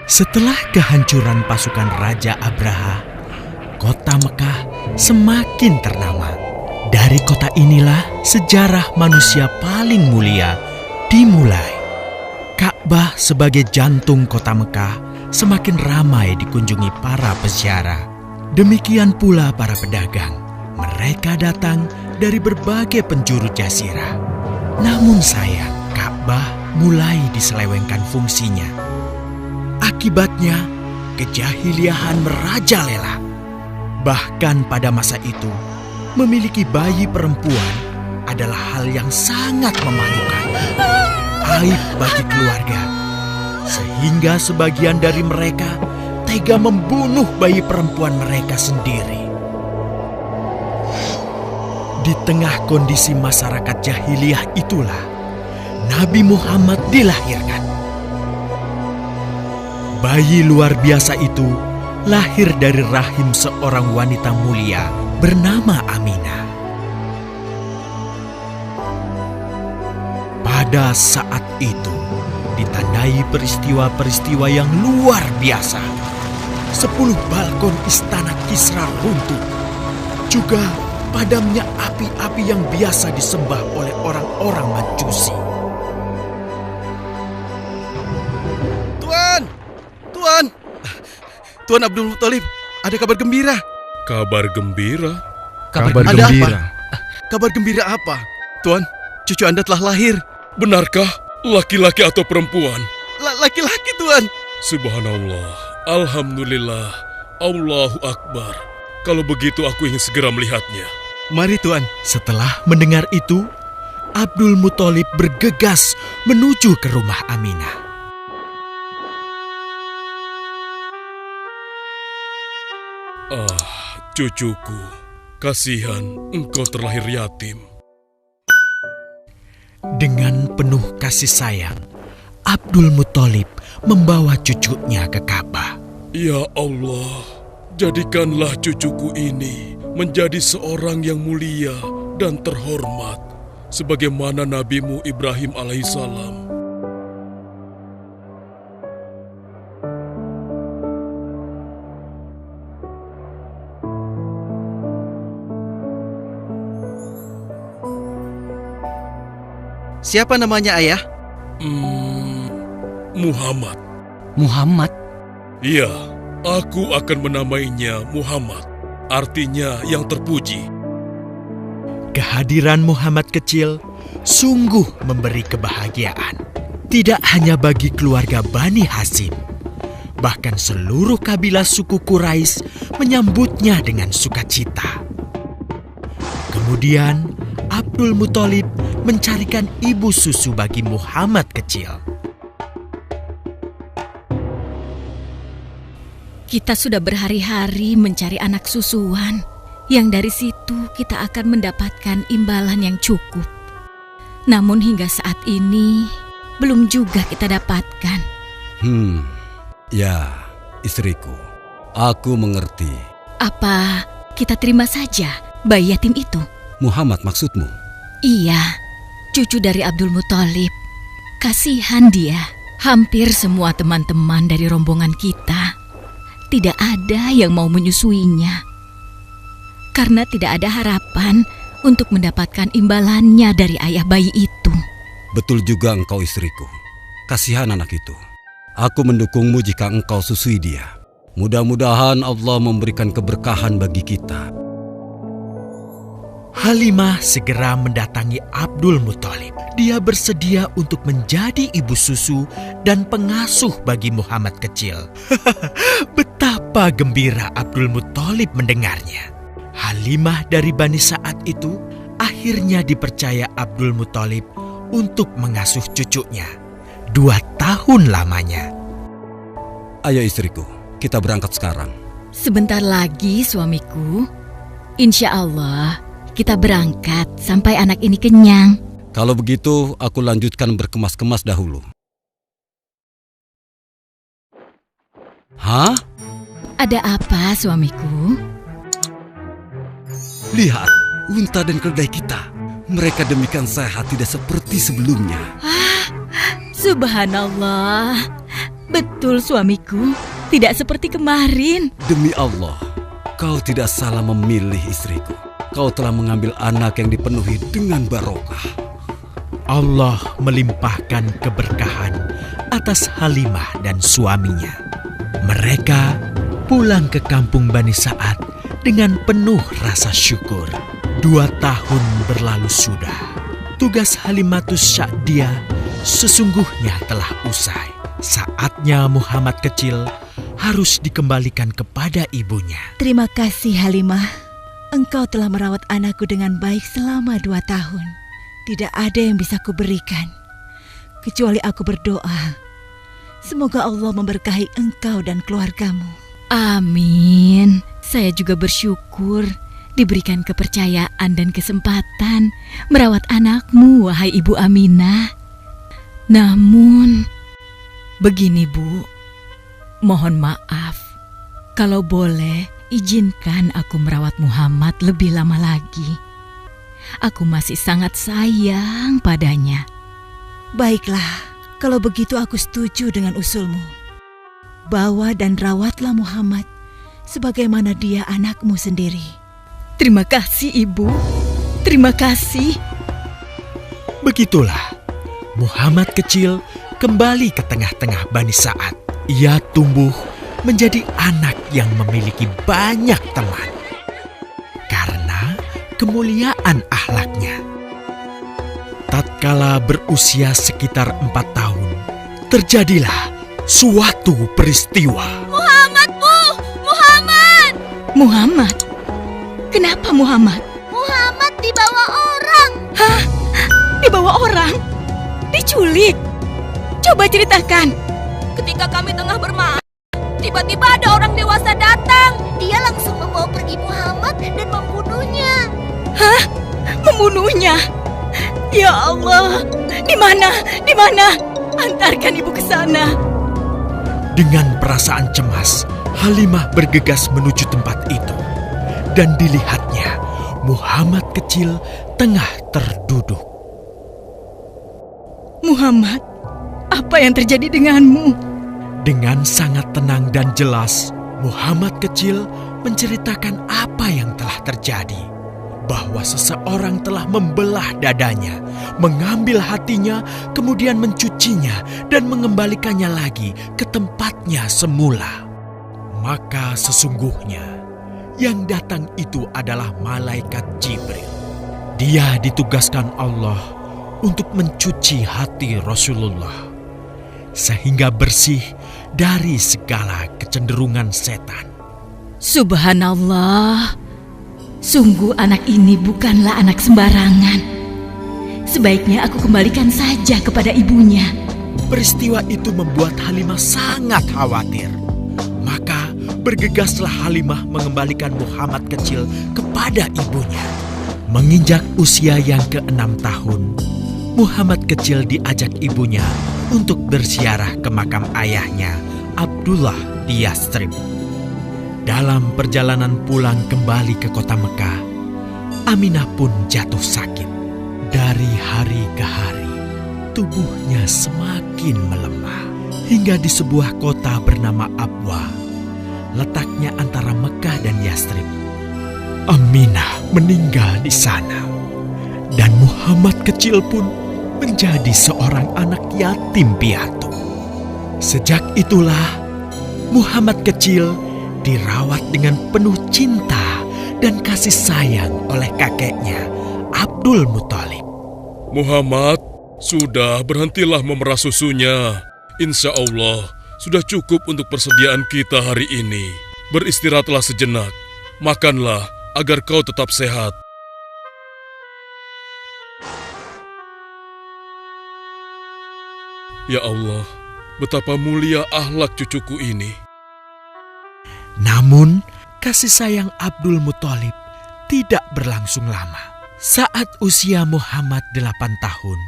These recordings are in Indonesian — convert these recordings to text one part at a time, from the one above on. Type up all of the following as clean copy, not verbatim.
Setelah kehancuran pasukan Raja Abraha, kota Mekah semakin ternama. Dari kota inilah sejarah manusia paling mulia dimulai. Ka'bah sebagai jantung kota Mekah semakin ramai dikunjungi para peziarah. Demikian pula para pedagang. Mereka datang dari berbagai penjuru jazirah. Namun sayang, Ka'bah mulai diselewengkan fungsinya. Akibatnya, kejahiliahan merajalela. Bahkan pada masa itu, memiliki bayi perempuan adalah hal yang sangat memalukan. Aib bagi keluarga. Sehingga sebagian dari mereka tega membunuh bayi perempuan mereka sendiri. Di tengah kondisi masyarakat jahiliyah itulah Nabi Muhammad dilahirkan. Bayi luar biasa itu lahir dari rahim seorang wanita mulia bernama Aminah. Pada saat itu ditandai peristiwa-peristiwa yang luar biasa. 10 balkon istana Kisra runtuh. Juga padamnya api-api yang biasa disembah oleh orang-orang Majusi. Tuan Abdul Muthalib, ada kabar gembira. Kabar gembira? Kabar gembira? Kabar gembira apa? Tuan, cucu Anda telah lahir. Benarkah? Laki-laki atau perempuan? Laki-laki, Tuan. Subhanallah, Alhamdulillah, Allahu Akbar. Kalau begitu aku ingin segera melihatnya. Mari, Tuan. Setelah mendengar itu, Abdul Muthalib bergegas menuju ke rumah Aminah. Cucuku, kasihan engkau terlahir yatim. Dengan penuh kasih sayang, Abdul Muthalib membawa cucunya ke Ka'bah. Ya Allah, jadikanlah cucuku ini menjadi seorang yang mulia dan terhormat, sebagaimana Nabimu Ibrahim alaihissalam. Siapa namanya, Ayah? Muhammad. Muhammad? Iya, aku akan menamainya Muhammad. Artinya yang terpuji. Kehadiran Muhammad kecil sungguh memberi kebahagiaan. Tidak hanya bagi keluarga Bani Hashim. Bahkan seluruh kabilah suku Quraisy menyambutnya dengan sukacita. Kemudian Abdul Muthalib mencarikan ibu susu bagi Muhammad kecil. Kita sudah berhari-hari mencari anak susuan, yang dari situ kita akan mendapatkan imbalan yang cukup. Namun hingga saat ini, belum juga kita dapatkan. Ya, istriku, aku mengerti. Apa kita terima saja bayi yatim itu? Muhammad maksudmu? Iya, cucu dari Abdul Muthalib. Kasihan dia. Hampir semua teman-teman dari rombongan kita tidak ada yang mau menyusuinya. Karena tidak ada harapan untuk mendapatkan imbalannya dari ayah bayi itu. Betul juga engkau, istriku. Kasihan anak itu. Aku mendukungmu jika engkau susui dia. Mudah-mudahan Allah memberikan keberkahan bagi kita. Halimah segera mendatangi Abdul Muthalib. Dia bersedia untuk menjadi ibu susu dan pengasuh bagi Muhammad kecil. Betapa gembira Abdul Muthalib mendengarnya. Halimah dari Bani Sa'ad itu akhirnya dipercaya Abdul Muthalib untuk mengasuh cucunya 2 tahun lamanya. Ayo istriku, kita berangkat sekarang. Sebentar lagi suamiku. Insya Allah kita berangkat sampai anak ini kenyang. Kalau begitu, aku lanjutkan berkemas-kemas dahulu. Hah? Ada apa suamiku? Lihat, unta dan keledai kita. Mereka demikian sehat, tidak seperti sebelumnya. Subhanallah. Betul suamiku, tidak seperti kemarin. Demi Allah, kau tidak salah memilih istriku. Kau telah mengambil anak yang dipenuhi dengan barokah. Allah melimpahkan keberkahan atas Halimah dan suaminya. Mereka pulang ke kampung Bani Sa'ad dengan penuh rasa syukur. 2 tahun berlalu sudah. Tugas Halimatus Sya'diyah sesungguhnya telah usai. Saatnya Muhammad kecil harus dikembalikan kepada ibunya. Terima kasih Halimah. Engkau telah merawat anakku dengan baik selama 2 tahun. Tidak ada yang bisa kuberikan, kecuali aku berdoa. Semoga Allah memberkahi engkau dan keluargamu. Amin. Saya juga bersyukur diberikan kepercayaan dan kesempatan merawat anakmu, wahai Ibu Aminah. Namun, begini Bu, mohon maaf. Kalau boleh, izinkan aku merawat Muhammad lebih lama lagi. Aku masih sangat sayang padanya. Baiklah, kalau begitu aku setuju dengan usulmu. Bawa dan rawatlah Muhammad sebagaimana dia anakmu sendiri. Terima kasih Ibu, terima kasih. Begitulah, Muhammad kecil kembali ke tengah-tengah Bani Sa'ad. Ia tumbuh menjadi anak yang memiliki banyak teman karena kemuliaan akhlaknya. Tatkala berusia sekitar 4 tahun, terjadilah suatu peristiwa. Muhammad? Kenapa Muhammad? Muhammad dibawa orang. Hah? Dibawa orang? Diculik? Coba ceritakan. Ketika kami tengah bermain, tiba-tiba ada orang dewasa datang. Dia langsung membawa pergi Muhammad dan membunuhnya. Hah? Membunuhnya? Ya Allah, di mana? Di mana? Antarkan ibu ke sana. Dengan perasaan cemas, Halimah bergegas menuju tempat itu. Dan dilihatnya, Muhammad kecil tengah terduduk. Muhammad, apa yang terjadi denganmu? Dengan sangat tenang dan jelas, Muhammad kecil menceritakan apa yang telah terjadi. Bahwa seseorang telah membelah dadanya, mengambil hatinya, kemudian mencucinya dan mengembalikannya lagi ke tempatnya semula. Maka sesungguhnya yang datang itu adalah malaikat Jibril. Dia ditugaskan Allah untuk mencuci hati Rasulullah sehingga bersih dari segala kecenderungan setan. Subhanallah, sungguh anak ini bukanlah anak sembarangan. Sebaiknya aku kembalikan saja kepada ibunya. Peristiwa itu membuat Halimah sangat khawatir. Maka bergegaslah Halimah mengembalikan Muhammad kecil kepada ibunya. Menginjak usia yang ke-6 tahun, Muhammad kecil diajak ibunya untuk berziarah ke makam ayahnya, Abdullah di Yastrib. Dalam perjalanan pulang kembali ke kota Mekah, Aminah pun jatuh sakit. Dari hari ke hari, tubuhnya semakin melemah. Hingga di sebuah kota bernama Abwa, letaknya antara Mekah dan Yastrib, Aminah meninggal di sana. Dan Muhammad kecil pun menjadi seorang anak yatim piatu. Sejak itulah Muhammad kecil dirawat dengan penuh cinta dan kasih sayang oleh kakeknya, Abdul Muthalib. Muhammad, sudah berhentilah memerah susunya. Insya Allah, sudah cukup untuk persediaan kita hari ini. Beristirahatlah sejenak. Makanlah agar kau tetap sehat. Ya Allah, betapa mulia akhlak cucuku ini. Namun, kasih sayang Abdul Muthalib tidak berlangsung lama. Saat usia Muhammad 8 tahun,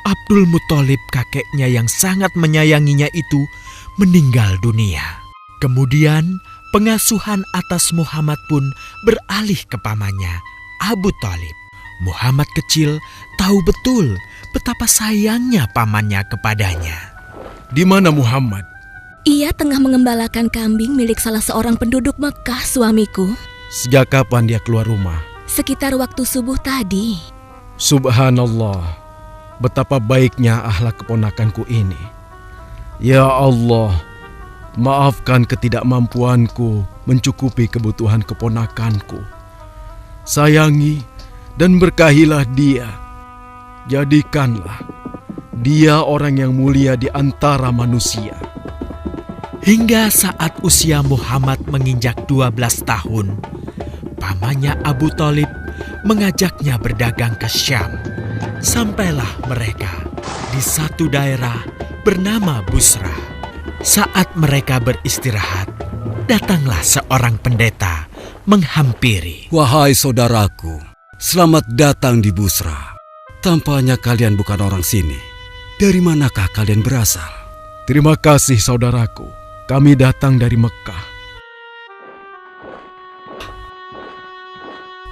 Abdul Muthalib, kakeknya yang sangat menyayanginya itu, meninggal dunia. Kemudian, pengasuhan atas Muhammad pun beralih ke pamannya, Abu Thalib. Muhammad kecil tahu betul betapa sayangnya pamannya kepadanya. Di mana Muhammad? Ia tengah mengembalakan kambing milik salah seorang penduduk Mekah, suamiku. Sejak kapan dia keluar rumah? Sekitar waktu subuh tadi. Subhanallah, betapa baiknya akhlak keponakanku ini. Ya Allah, maafkan ketidakmampuanku mencukupi kebutuhan keponakanku. Sayangi dan berkahilah dia. Jadikanlah dia orang yang mulia di antara manusia. Hingga saat usia Muhammad menginjak 12 tahun, pamannya Abu Thalib mengajaknya berdagang ke Syam. Sampailah mereka di satu daerah bernama Busra. Saat mereka beristirahat, datanglah seorang pendeta menghampiri. Wahai saudaraku, selamat datang di Busra. Tampaknya kalian bukan orang sini. Dari manakah kalian berasal? Terima kasih saudaraku, kami datang dari Mekah.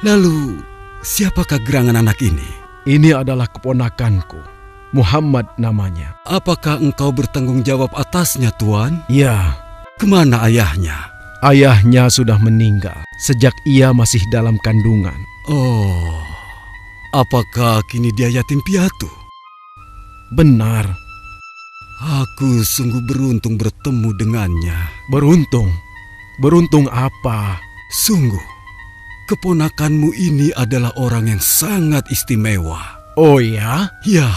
Lalu, siapakah gerangan anak ini? Ini adalah keponakanku, Muhammad namanya. Apakah engkau bertanggung jawab atasnya, Tuan? Ya, Kemana ayahnya? ayahnya sudah meninggal sejak ia masih dalam kandungan. Oh, apakah kini dia yatim piatu? Benar, Aku sungguh beruntung bertemu dengannya. beruntung. Beruntung apa? Sungguh, keponakanmu ini adalah orang yang sangat istimewa. Oh ya? Ya,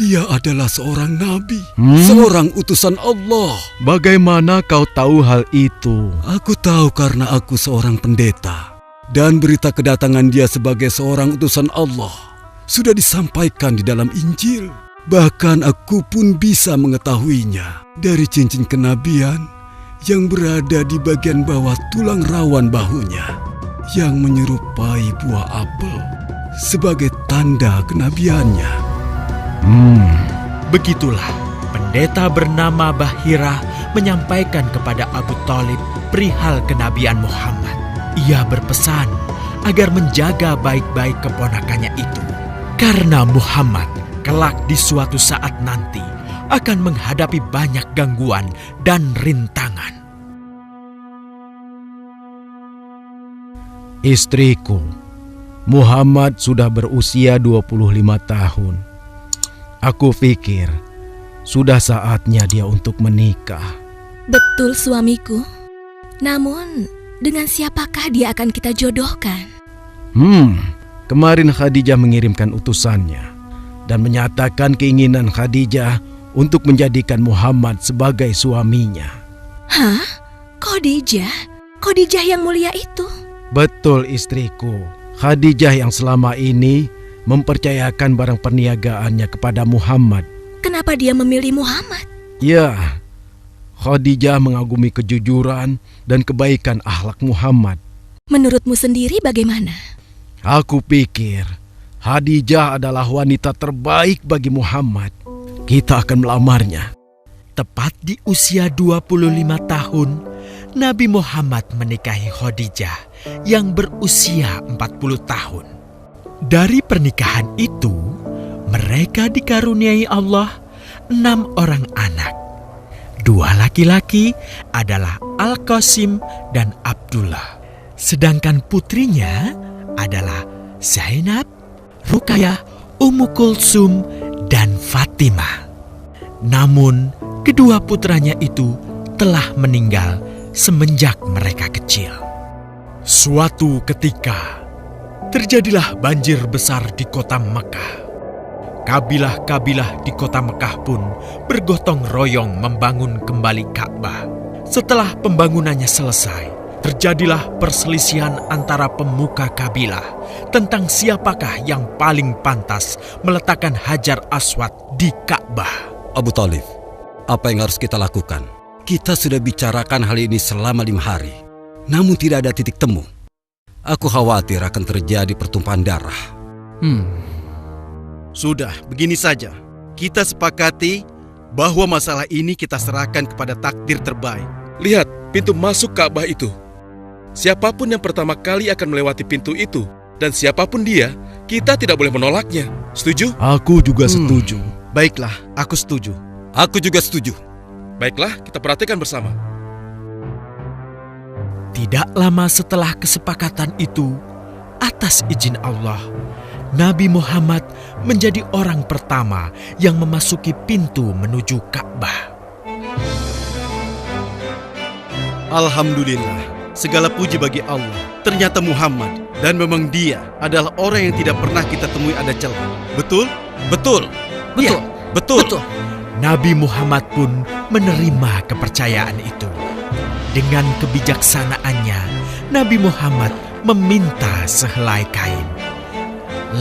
dia adalah seorang nabi, Hmm? seorang utusan Allah. Bagaimana kau tahu hal itu? Aku tahu karena aku seorang pendeta. Dan berita kedatangan dia sebagai seorang utusan Allah sudah disampaikan di dalam Injil. Bahkan aku pun bisa mengetahuinya dari cincin kenabian yang berada di bagian bawah tulang rawan bahunya yang menyerupai buah apel sebagai tanda kenabiannya. Begitulah pendeta bernama Bahira menyampaikan kepada Abu Thalib perihal kenabian Muhammad. Ia berpesan agar menjaga baik-baik keponakannya itu, karena Muhammad kelak di suatu saat nanti akan menghadapi banyak gangguan dan rintangan. Istriku, Muhammad sudah berusia 25 tahun. Aku pikir sudah saatnya dia untuk menikah. Betul, suamiku. Namun, dengan siapakah dia akan kita jodohkan? Kemarin Khadijah mengirimkan utusannya dan menyatakan keinginan Khadijah untuk menjadikan Muhammad sebagai suaminya. Hah? Khadijah? Khadijah yang mulia itu? Betul istriku, Khadijah yang selama ini mempercayakan barang perniagaannya kepada Muhammad. Kenapa dia memilih Muhammad? Ya, Khadijah mengagumi kejujuran dan kebaikan akhlak Muhammad. Menurutmu sendiri bagaimana? Aku pikir Khadijah adalah wanita terbaik bagi Muhammad. Kita akan melamarnya. Tepat di usia 25 tahun, Nabi Muhammad menikahi Khadijah yang berusia 40 tahun. Dari pernikahan itu, mereka dikaruniai Allah 6 orang anak. 2 laki-laki adalah Al-Qasim dan Abdullah. Sedangkan putrinya adalah Zainab, Ruqayyah, Ummu Kulsum, dan Fatimah. Namun, kedua putranya itu telah meninggal semenjak mereka kecil. Suatu ketika, terjadilah banjir besar di kota Mekah. Kabilah-kabilah di kota Mekah pun bergotong royong membangun kembali Ka'bah. Setelah pembangunannya selesai, terjadilah perselisihan antara pemuka kabilah tentang siapakah yang paling pantas meletakkan Hajar Aswad di Ka'bah. Abu Thalib, apa yang harus kita lakukan? Kita sudah bicarakan hal ini selama 5 hari, namun tidak ada titik temu. Aku khawatir akan terjadi pertumpahan darah. Sudah, begini saja. Kita sepakati bahwa masalah ini kita serahkan kepada takdir terbaik. Lihat pintu masuk Ka'bah itu. Siapapun yang pertama kali akan melewati pintu itu, dan siapapun dia, kita tidak boleh menolaknya. Setuju? Aku juga setuju. Baiklah, aku setuju. Aku juga setuju. Baiklah, kita perhatikan bersama. Tidak lama setelah kesepakatan itu, atas izin Allah, Nabi Muhammad menjadi orang pertama yang memasuki pintu menuju Ka'bah. Alhamdulillah, segala puji bagi Allah. Ternyata Muhammad, dan memang dia adalah orang yang tidak pernah kita temui ada celah. Betul? Betul. Betul. Ya, betul. Nabi Muhammad pun menerima kepercayaan itu. Dengan kebijaksanaannya, Nabi Muhammad meminta sehelai kain,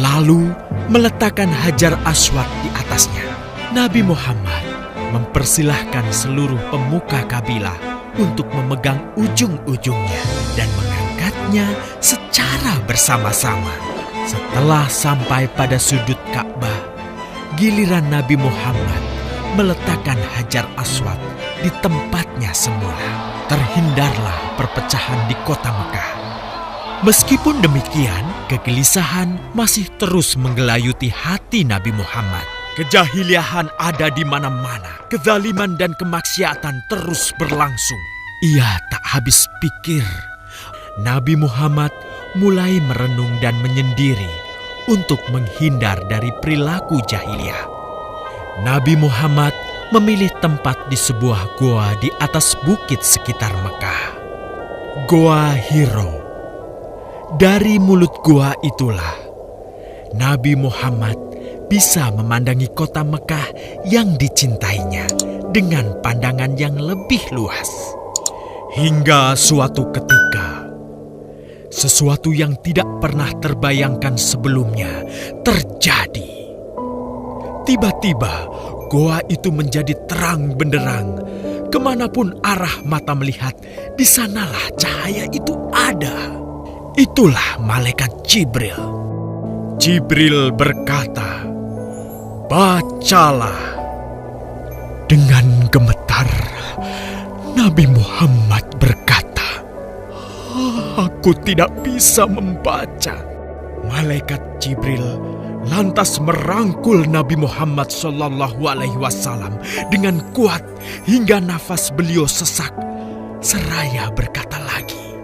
lalu meletakkan Hajar Aswad di atasnya. Nabi Muhammad mempersilahkan seluruh pemuka kabilah untuk memegang ujung-ujungnya dan mengangkatnya secara bersama-sama. Setelah sampai pada sudut Ka'bah, giliran Nabi Muhammad meletakkan Hajar Aswad di tempatnya semula. Terhindarlah perpecahan di kota Mekah. Meskipun demikian, kegelisahan masih terus menggelayuti hati Nabi Muhammad. Kejahiliahan ada di mana-mana. Kezaliman dan kemaksiatan terus berlangsung. Ia tak habis pikir. Nabi Muhammad mulai merenung dan menyendiri untuk menghindar dari perilaku jahiliyah. Nabi Muhammad memilih tempat di sebuah goa di atas bukit sekitar Mekah. Goa Hiro. Dari mulut goa itulah Nabi Muhammad bisa memandangi kota Mekah yang dicintainya dengan pandangan yang lebih luas. Hingga suatu ketika, sesuatu yang tidak pernah terbayangkan sebelumnya terjadi. Tiba-tiba, goa itu menjadi terang benderang. Kemanapun arah mata melihat, di sanalah cahaya itu ada. Itulah malaikat Jibril. Jibril berkata, "Bacalah." Dengan gemetar, Nabi Muhammad berkata, "Aku tidak bisa membaca." Malaikat Jibril lantas merangkul Nabi Muhammad SAW dengan kuat hingga nafas beliau sesak. Seraya berkata lagi,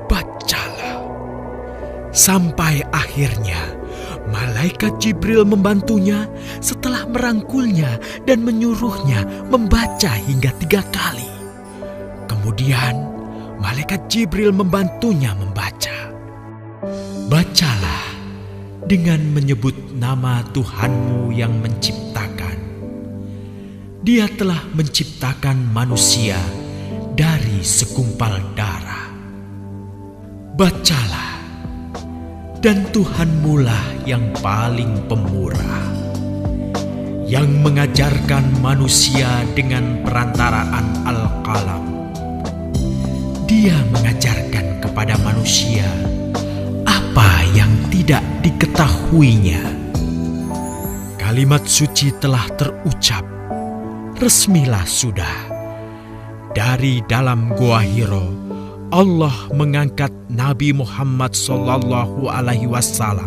"Bacalah." Sampai akhirnya malaikat Jibril membantunya setelah merangkulnya dan menyuruhnya membaca hingga 3 kali. Kemudian malaikat Jibril membantunya membaca. "Bacalah dengan menyebut nama Tuhanmu yang menciptakan. Dia telah menciptakan manusia dari segumpal darah. Bacalah, dan Tuhanmulah yang paling pemurah, yang mengajarkan manusia dengan perantaraan Al-Qalam. Dia mengajarkan kepada manusia apa yang tidak diketahuinya." Kalimat suci telah terucap. Resmilah sudah. Dari dalam Goa Hiro, Allah mengangkat Nabi Muhammad SAW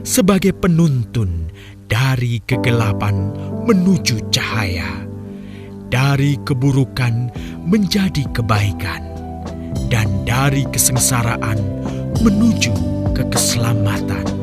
sebagai penuntun dari kegelapan menuju cahaya, dari keburukan menjadi kebaikan, dan dari kesengsaraan menuju ke keselamatan.